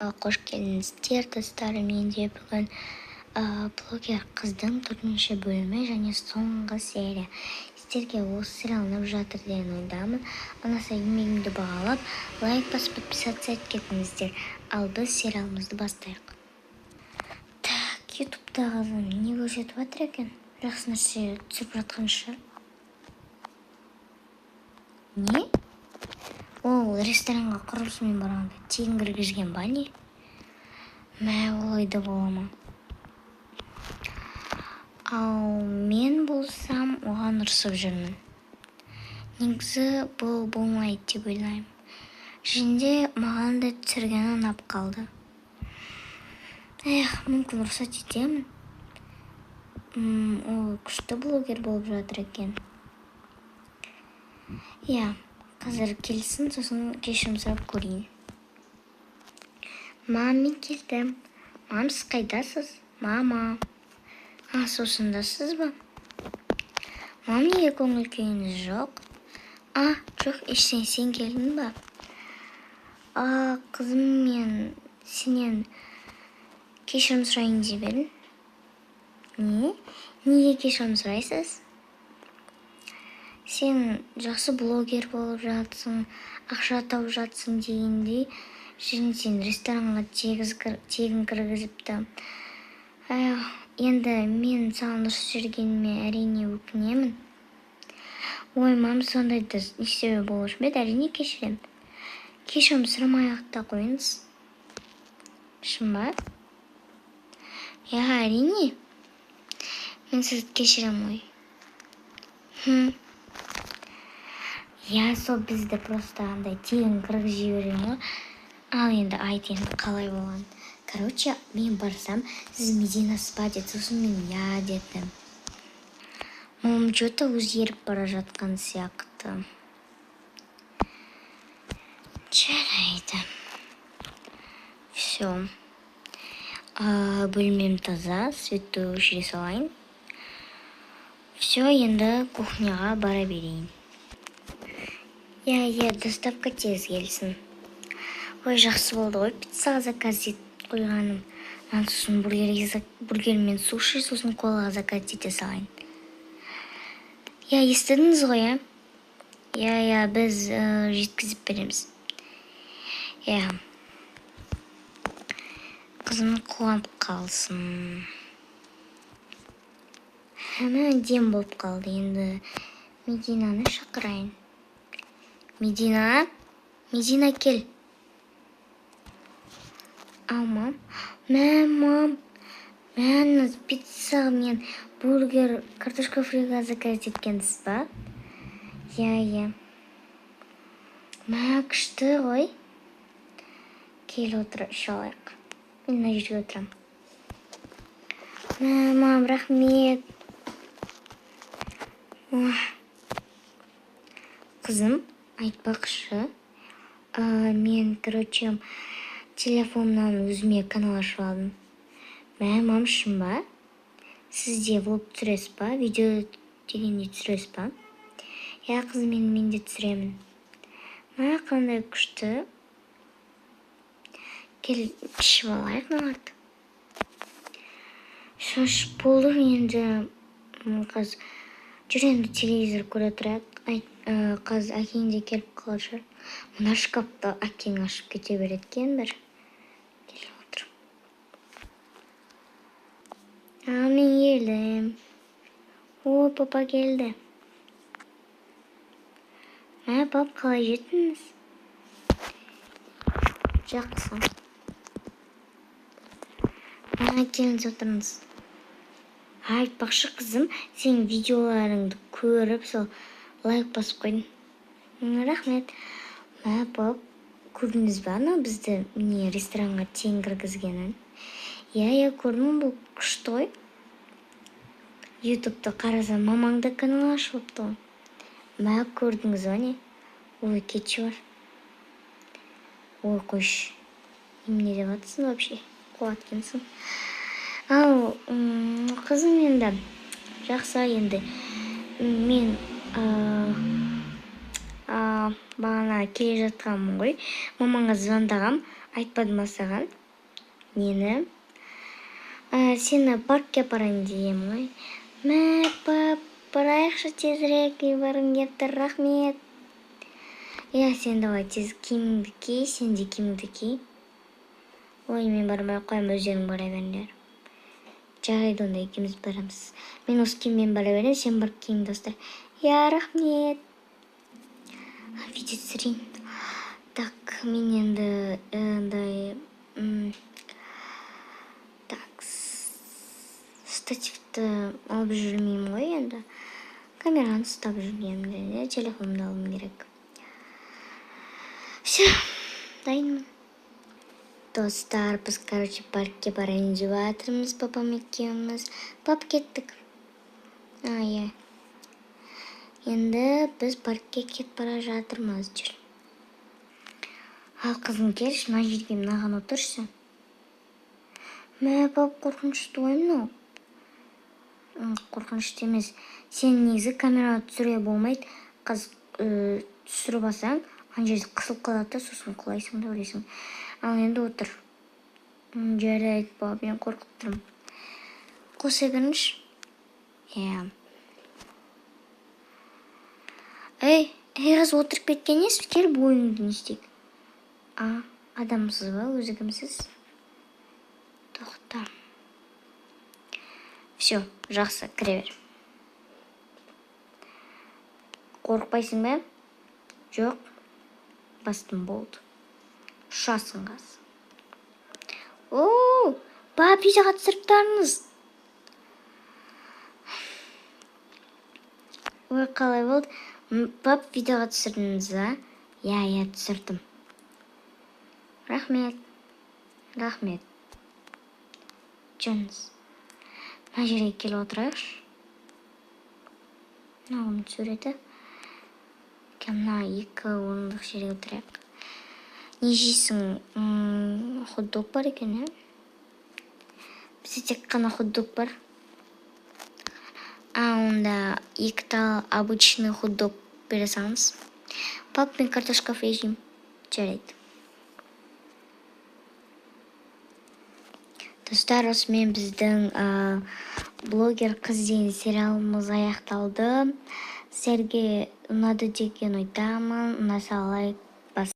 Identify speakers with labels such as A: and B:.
A: Қош келдіңіздер, достарым. Менде бүгін блогер қыздың 4-ші бөлімі және соңғы серия. Сіздерге осы сериал ұнап жатыр деген ойдамын. Ұнаса еңбегімді бағалап, лайк басып подписаться етіңіздер. Ал біз сериалымызды бастайық. Так, ютубта қызым не көрсетіп жатыр екен? Жақсы нәрсе түсіріп жатқан шығар. Не? Ол ресторанға құрылысымен барғанда тегін кіргізген ба не? Олай да бола ма? Ал мен болсам оған ұрсып жүрмін. Негізі бұл болмайды деп ойлаймын. Жінде маған да түсіргені ұнап қалды. Мүмкін рұқсат етемін. Ол күшті блогер болып жатыр екен. Қазір келсін, сосын кешірім сұрап көрейін. Мен келдім. Мам, сіз қайдасыз? Мама. Сосындасыз ба? Мам, неге көңіл күйіңіз жоқ? Жоқ, ештеңе, сен келдің ба? Қызым, мен сенен кешірім сұрайын деп едім. Не? Неге кешірім сұрайсыз? Сен жақсы блогер болып жатсың, ақша тауып жатсың дегендей, және сен ресторанға тегін кіргізіпті. Енді мен саған ұрсып жүргеніме әрине өкінемін. Мам, сондайды не істеуге болушы ма еді? Әрине кешірем. Кешірім сұрамай-ақ та қойыңыз. Шын ба? Әрине. Мен сізді кешірем ғой. Сол бізді просто андай тегін кіргізіп жіберген ғой. Ал енді айт енді қалай болған. Мен барсам, сіз Мединасыз ба деді, сосын мен дедім. Мамам что-то өзгеріп бара жатқан сияқты. Жарайды. Все. Бөлмем таза, светті өшіре салайын. Все, енді кухняға бара берейін. Доставка тез келсін. Жақсы болды ғой, пиццаға заказ етіп қойғаным. Сосын бургер мен суши, сосын колаға заказ ете салайын. Естідіңіз ғой, біз жеткізіп береміз. Қызым қуанып қалсын. Дем болып қалды, енді Мединаны шақырайын. Медина кел. Мам. Мам, пицца мен бургер, картошка фриға заказ еткенсіз ба? Күшті ғой. Кел отыр, іше алайық. Мен мына жерге отырам. Мам, рахмет. Қызым, айтпақшы, мен, телефоннан өзіме канал ашып алдым. Мам, шын ба? Сізде влог түсіресіз ба? Видео дегенде түсіресіз ба? Қызым, мен де түсіремін. Қандай күшті. Кел, ішіп алайық нағарды. Шашып болды, енді қыз жүр, енді телевизор көре тұрайық. Қыз әкең де келіп қалшы. Мына шкафты әкең ашып кете береткен бір. Кел отыр. Мен келдім. Папа келді. Пап, қалай жеттіңіз? Жақсы. Келіңіз отырыңыз. Айтпақшы, қызым, сен видеоларыңды көріп, сол лайк басып қойдың. Рахмет. Пап, көрдіңіз ба бізді ресторанға тегін кіргізгенін? Көрдім, бұл күшті ғой. Ютубты қарасам, мамаңда канал ашып отты ғой. Көрдіңіз ба не? Кетші бар. Қойш. Не деп атсың вообще? Қуаткенсің. Қызым, енді жақсы, енді мен бағана келе жатқанмын ғой. Мамаңа звондағам, айтпадым саған нені. Сені паркке апарайын дегем ғой. Мә, пап, барайықшы тезірек, барғым келіп тұр, рахмет. Иә, сен давай тез киіміңді ки, сен де киіміңді ки. Ой, мен бармай қоям, өздерің бара беріңдер. Жарайды, онда екеуміз барамыз. Мен осы киіммен бара берем, сен барып киіміңді ұста. Иә, рахмет. Видео түсірейін. Так, мен енді так, штативті алып жүрмеймін ғой енді. Камераны ұстап жүргенімде, телефонымды алуым керек. Все, дайынмын. Достар, біз, паркке барайын деп жатырмыз, папам екеуміз. Пап, кеттік. Иә. Енді біз паркке кетіп бара жатырмыз. Ал қызым, келші, мына жерге мынаған отыршы. Мә, пап, қорқынышты ғой мынау. Қорқынышты емес. Сен негізі камераға түсіруге болмайды. Түсіріп алсаң, ана жерде қысылып қалады да, сосын құлайсың да өлесің. Ал енді отыр. Жарайды, пап, мен қорқып тұрмын. Қоса беріңізші. Иә. Ей, қыз отырып кеткен ес, кел бойыңды не істейік. Адамсыз ба, өзі кімсіз? Тоқта. Все, жақсы, кіре бер. Қорықпайсың ба? Жоқ, бастым болды. Ұшасың қаз. Ооо, пап, видеоға түсіріптарыңыз. Ой, қалай болды? Пап, видеоға түсірдіңіз, а? Иә, түсірдім. Рахмет. Жөніңіз. Мына жерге келіп отырайықшы. Мынауым суреті. Мына 2 орындық жерге отырайық. Не жейсің? Хот-дог бар екен, ә? Бізде тек қана хот-дог бар. Онда 2 тал обычный хот-дог бере салыңыз. Пап, мен картошка фри жеймін. Жарайды. Достар, осымен біздің блогер қыз деген сериалымыз аяқталды. Сіздерге ұнады деген ойдамын. Ұнаса лайк